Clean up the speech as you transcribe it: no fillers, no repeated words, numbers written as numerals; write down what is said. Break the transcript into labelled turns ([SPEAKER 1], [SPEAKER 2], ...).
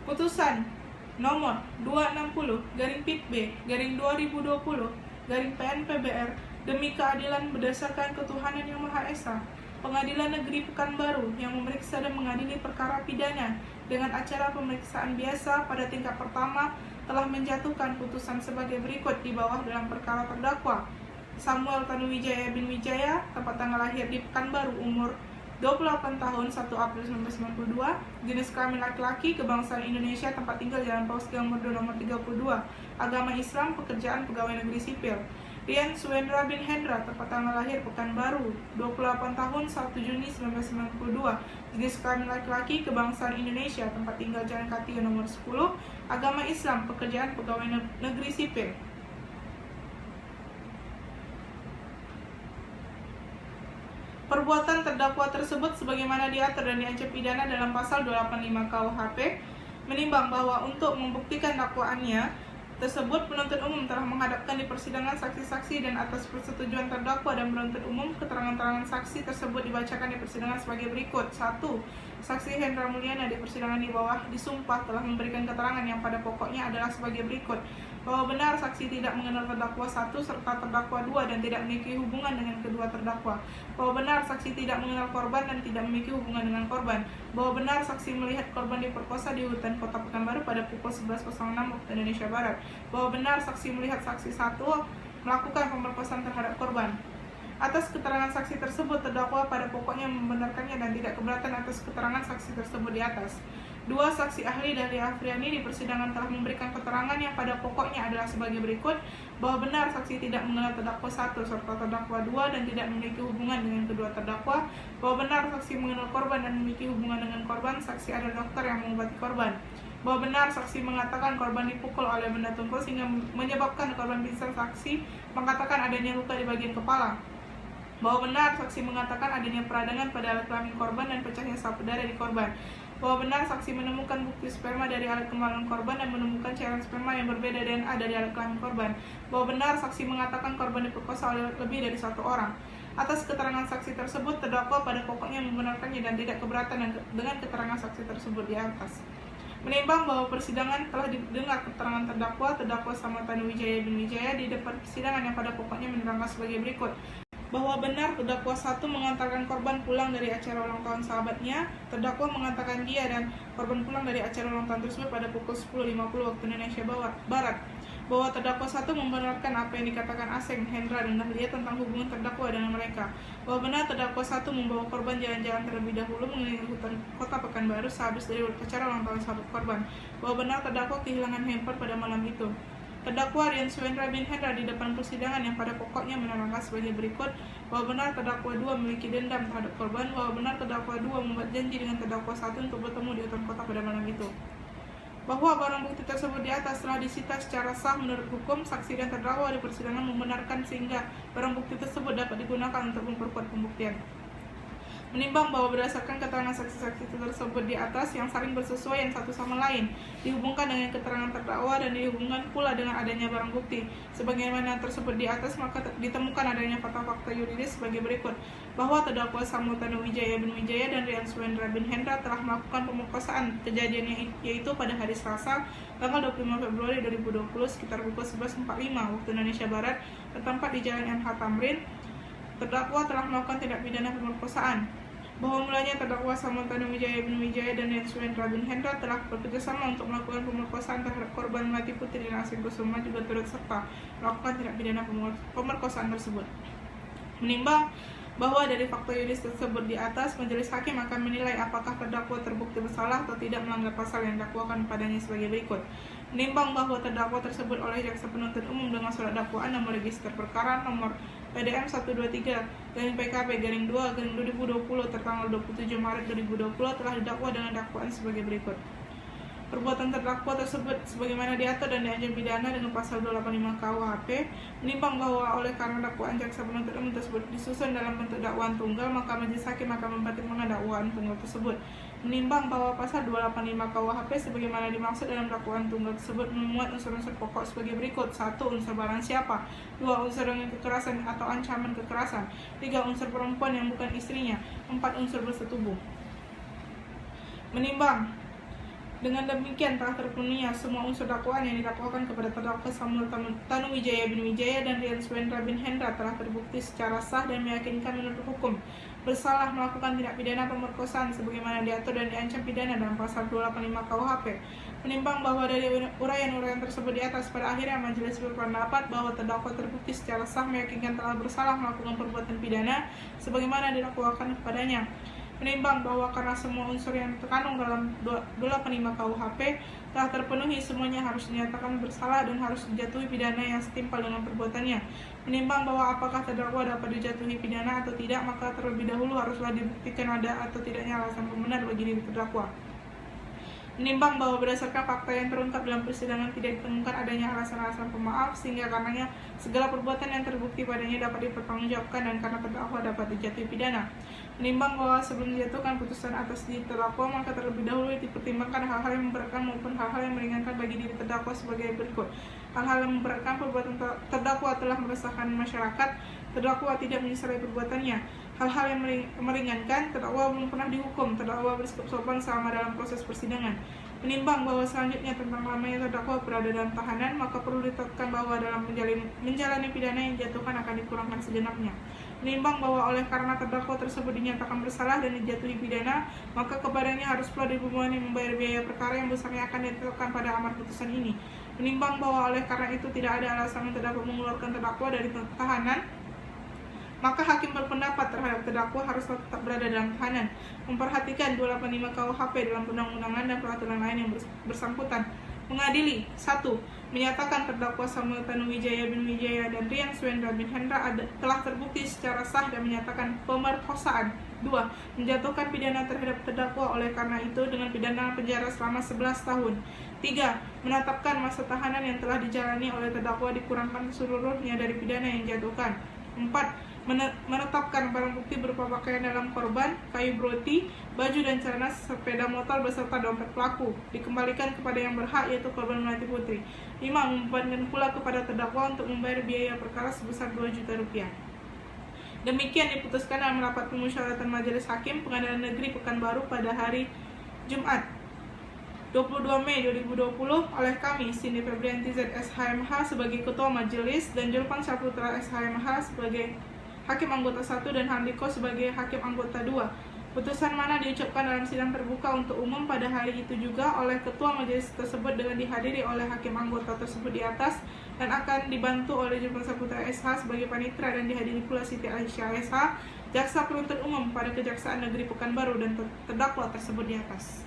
[SPEAKER 1] Putusan nomor 260/PIT-B/2020/PN-PBR demi keadilan berdasarkan ketuhanan yang Maha Esa, Pengadilan Negeri Pekanbaru yang memeriksa dan mengadili perkara pidana dengan acara pemeriksaan biasa pada tingkat pertama telah menjatuhkan putusan sebagai berikut di bawah dalam perkara terdakwa Samuel Tanuwijaya bin Wijaya, tempat tanggal lahir di Pekanbaru, umur 28 tahun, 1 April 1992, jenis kelamin laki-laki, kebangsaan Indonesia, tempat tinggal Jalan Paus Gang Merdo nomor 32, agama Islam, pekerjaan pegawai negeri sipil. Rian Suendra bin Hendra, tempat tanggal lahir Pekanbaru, 28 tahun, 1 Juni 1992, jenis kelamin laki-laki, kebangsaan Indonesia, tempat tinggal Jalan Katiga nomor 10, agama Islam, pekerjaan pegawai negeri sipil. Perbuatan terdakwa tersebut sebagaimana diatur dan diancam pidana dalam pasal 285 KUHP, menimbang bahwa untuk membuktikan dakwaannya tersebut, penuntut umum telah menghadapkan di persidangan saksi-saksi dan atas persetujuan terdakwa dan penuntut umum, keterangan-keterangan saksi tersebut dibacakan di persidangan sebagai berikut. 1. Saksi Hendra Mulyana di persidangan di bawah disumpah telah memberikan keterangan yang pada pokoknya adalah sebagai berikut: bahwa benar saksi tidak mengenal terdakwa 1 serta terdakwa 2 dan tidak memiliki hubungan dengan kedua terdakwa. Bahwa benar saksi tidak mengenal korban dan tidak memiliki hubungan dengan korban. Bahwa benar saksi melihat korban diperkosa di hutan Kota Pekanbaru pada pukul 11.06 waktu Indonesia Barat. Bahwa benar saksi melihat saksi 1 melakukan pemerkosaan terhadap korban. Atas keterangan saksi tersebut, terdakwa pada pokoknya membenarkannya dan tidak keberatan atas keterangan saksi tersebut di atas. 2. Saksi ahli Dahlia Afriani di persidangan telah memberikan keterangan yang pada pokoknya adalah sebagai berikut: bahwa benar saksi tidak mengenal terdakwa 1 serta terdakwa 2 dan tidak memiliki hubungan dengan kedua terdakwa. Bahwa benar saksi mengenal korban dan memiliki hubungan dengan korban. Saksi adalah dokter yang mengobati korban. Bahwa benar saksi mengatakan korban dipukul oleh benda tumpul sehingga menyebabkan korban pingsan. Saksi mengatakan adanya luka di bagian kepala. Bahwa benar saksi mengatakan adanya peradangan pada alat kelamin korban dan pecahnya sel darah di korban. Bahwa benar saksi menemukan bukti sperma dari alat kemaluan korban dan menemukan cairan sperma yang berbeda DNA dari alat kelamin korban. Bahwa benar saksi mengatakan korban diperkosa oleh lebih dari 1 orang. Atas keterangan saksi tersebut, terdakwa pada pokoknya membenarkannya dan tidak keberatan dengan keterangan saksi tersebut di atas. Menimbang bahwa persidangan telah didengar keterangan terdakwa Samuel Tanuwijaya bin Wijaya di depan persidangan yang pada pokoknya menerangkan sebagai berikut: bahwa benar terdakwa 1 mengantarkan korban pulang dari acara ulang tahun sahabatnya. Terdakwa mengatakan dia dan korban pulang dari acara ulang tahun tersebut pada pukul 10.50 waktu Indonesia Barat. Bahwa terdakwa 1 membenarkan apa yang dikatakan Aseng, Hendra, dan Dahlia tentang hubungan terdakwa dengan mereka. Bahwa benar terdakwa 1 membawa korban jalan-jalan terlebih dahulu mengelilingi hutan Kota Pekanbaru sehabis dari acara ulang tahun sahabat korban. Bahwa benar terdakwa kehilangan handphone pada malam itu. Terdakwa Rian Suendra bin Hendra di depan persidangan yang pada pokoknya menerangkan sebagai berikut: bahwa benar terdakwa 2 memiliki dendam terhadap korban. Bahwa benar terdakwa 2 membuat janji dengan terdakwa 1 untuk bertemu di hutan kota pada malam itu. Bahwa barang bukti tersebut di atas telah disita secara sah menurut hukum. Saksi dan terdakwa di persidangan membenarkan sehingga barang bukti tersebut dapat digunakan untuk memperkuat pembuktian. Menimbang bahwa berdasarkan keterangan saksi-saksi tersebut di atas yang saling bersesuaian satu sama lain, dihubungkan dengan keterangan terdakwa dan dihubungkan pula dengan adanya barang bukti sebagaimana tersebut di atas, maka ditemukan adanya fakta-fakta yuridis sebagai berikut: bahwa terdakwa Samuel Tanuwijaya bin Wijaya dan Rian Suendra bin Hendra telah melakukan pemerkosaan, kejadiannya yaitu pada hari Selasa tanggal 25 Februari 2020 sekitar pukul 11.45 waktu Indonesia Barat bertempat di Jalan NH Tamrin. Terdakwa telah melakukan tindak pidana pemerkosaan. Bahwa mulanya terdakwa Samuel Tanuwijaya bin Wijaya dan Rian Suendra bin Hendra telah bekerjasama untuk melakukan pemerkosaan terhadap korban Melati Putri dan Aseng Kusuma juga turut serta melakukan tindak pidana pemerkosaan tersebut. Menimbang bahwa dari fakta yuridis tersebut di atas, majelis hakim akan menilai apakah terdakwa terbukti bersalah atau tidak melanggar pasal yang dakwakan padanya sebagai berikut: menimbang bahwa terdakwa tersebut oleh jaksa penuntut umum dengan surat dakwaan nomor register perkara nomor PDM 123-PKB-2-2020 tertanggal 27 Maret 2020 telah didakwa dengan dakwaan sebagai berikut: perbuatan terdakwa tersebut sebagaimana diatur dan diancam pidana dengan pasal 285 KUHP. Menimbang bahwa oleh karena dakwaan jaksa penuntut umum tersebut disusun dalam bentuk dakwaan tunggal, maka majelis hakim akan mempertimbangkan dakwaan tunggal tersebut. Menimbang bahwa pasal 285 KUHP sebagaimana dimaksud dalam dakwaan tunggal tersebut memuat unsur-unsur pokok sebagai berikut: 1. Unsur barang siapa. 2. Unsur dengan kekerasan atau ancaman kekerasan. 3. Unsur perempuan yang bukan istrinya. 4. Unsur bersetubuh. Menimbang Dengan demikian telah terpenuhinya semua unsur dakwaan yang didakwakan kepada terdakwa Samuel Tanuwijaya bin Wijaya dan Rian Swendra bin Hendra telah terbukti secara sah dan meyakinkan menurut hukum bersalah melakukan tindak pidana pemerkosaan sebagaimana diatur dan diancam pidana dalam pasal 285 KUHP. Menimbang bahwa dari uraian-uraian tersebut di atas, pada akhirnya majelis berpendapat bahwa terdakwa terbukti secara sah meyakinkan telah bersalah melakukan perbuatan pidana sebagaimana didakwakan kepadanya. Menimbang bahwa karena semua unsur yang terkandung dalam 285 KUHP telah terpenuhi, semuanya harus dinyatakan bersalah dan harus dijatuhi pidana yang setimpal dengan perbuatannya. Menimbang bahwa apakah terdakwa dapat dijatuhi pidana atau tidak, maka terlebih dahulu haruslah dibuktikan ada atau tidaknya alasan pembenar bagi diri terdakwa. Menimbang bahwa berdasarkan fakta yang terungkap dalam persidangan tidak ditemukan adanya alasan-alasan pemaaf, sehingga karenanya segala perbuatan yang terbukti padanya dapat dipertanggungjawabkan dan karena terdakwa dapat dijatuhi pidana. Menimbang bahwa sebelum dijatuhkan putusan atas diri terdakwa, maka terlebih dahulu dipertimbangkan hal-hal yang memberatkan maupun hal-hal yang meringankan bagi diri terdakwa sebagai berikut. Hal-hal yang memberatkan: perbuatan terdakwa telah meresahkan masyarakat, terdakwa tidak menyesali perbuatannya. Hal-hal yang meringankan: terdakwa belum pernah dihukum, terdakwa bersikap sopan selama dalam proses persidangan. Menimbang bahwa selanjutnya tentang lamanya terdakwa berada dalam tahanan, maka perlu ditetapkan bahwa dalam menjalani pidana yang dijatuhkan akan dikurangkan segenapnya. Menimbang bahwa oleh karena terdakwa tersebut dinyatakan bersalah dan dijatuhi pidana, maka kepadanya harus pula dibebani membayar biaya perkara yang besarnya akan ditetapkan pada amar putusan ini. Menimbang bahwa oleh karena itu tidak ada alasan yang terdakwa mengeluarkan terdakwa dari tahanan, maka hakim berpendapat terhadap terdakwa harus tetap berada dalam tahanan. Memperhatikan 285 KUHP dalam undang-undangan dan peraturan lain yang bersangkutan. Mengadili: 1. Menyatakan terdakwa Samuel Tanuwijaya bin Wijaya dan Rian Swendra bin Hendra telah terbukti secara sah dan menyatakan pemerkosaan. 2. Menjatuhkan pidana terhadap terdakwa oleh karena itu dengan pidana penjara selama 11 tahun. 3. Menetapkan masa tahanan yang telah dijalani oleh terdakwa dikurangkan seluruhnya dari pidana yang dijatuhkan. 4. Menetapkan barang bukti berupa pakaian dalam korban, kayu broti, baju dan celana, sepeda motor beserta dompet pelaku dikembalikan kepada yang berhak, yaitu korban Melati Putri. 5. Membebankan pula kepada terdakwa untuk membayar biaya perkara sebesar 2 juta rupiah. Demikian diputuskan dalam rapat pemusyawaratan Majelis Hakim Pengadilan Negeri Pekanbaru pada hari Jumat 22 Mei 2020 oleh kami, Cindy Febrianti ZSHMH sebagai Ketua Majelis dan Julpan Syahputra SHMH sebagai Hakim Anggota 1 dan Handiko sebagai Hakim Anggota 2. Putusan mana diucapkan dalam sidang terbuka untuk umum pada hari itu juga oleh Ketua Majelis tersebut dengan dihadiri oleh Hakim Anggota tersebut di atas dan akan dibantu oleh Julpan Syahputra SH sebagai panitera dan dihadiri pula Siti Aisyah SH, Jaksa Penuntut Umum pada Kejaksaan Negeri Pekanbaru dan terdakwa tersebut di atas.